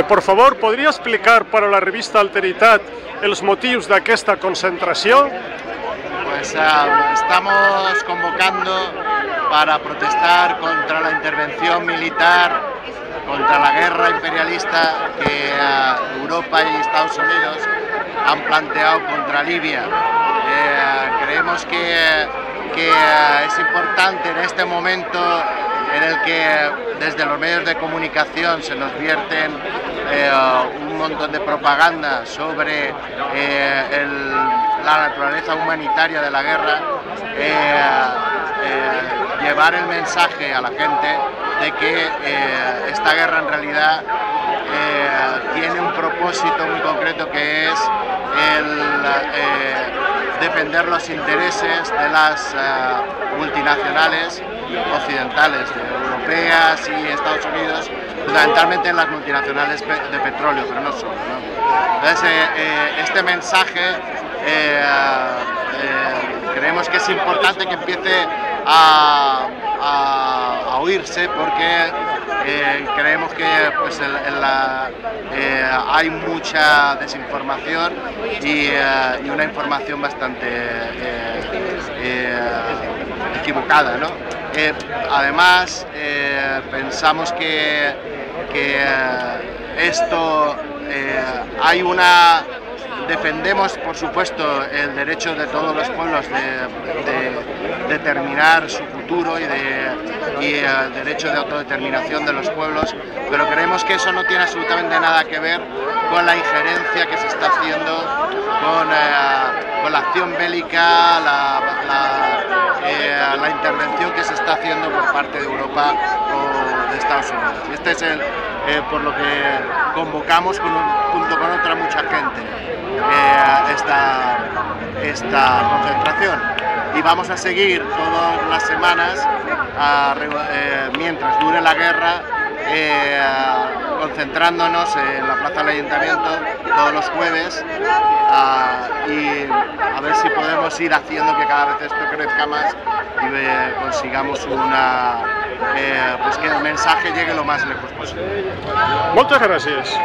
Por favor, podria explicar para la revista Alteritat els motius d'aquesta concentració? Pues estamos convocando para protestar contra la intervención militar, contra la guerra imperialista que Europa y Estados Unidos han planteado contra Libia. Creemos que es importante en este momento en el que desde los medios de comunicación se nos vierten un montón de propaganda sobre la naturaleza humanitaria de la guerra, llevar el mensaje a la gente de que esta guerra en realidad tiene un propósito muy concreto, que es defender los intereses de las multinacionales occidentales, europeas y Estados Unidos, fundamentalmente en las multinacionales de petróleo, pero no solo, ¿no? Entonces, este mensaje creemos que es importante que empiece a oírse, porque creemos que pues, hay mucha desinformación y una información bastante equivocada, ¿no? Además, pensamos que esto defendemos, por supuesto, el derecho de todos los pueblos de determinar su futuro y el derecho de autodeterminación de los pueblos, pero creemos que eso no tiene absolutamente nada que ver con la injerencia que se está haciendo, con la acción bélica, la intervención que se está haciendo por parte de Europa o de Estados Unidos. Y este es por lo que convocamos junto con otra mucha gente esta concentración, y vamos a seguir todas las semanas mientras dure la guerra, concentrándonos en la plaza del Ayuntamiento todos los jueves, y a ver si podemos ir haciendo que cada vez esto crezca más y consigamos pues que el mensaje llegue lo más lejos posible. Moltes gràcies.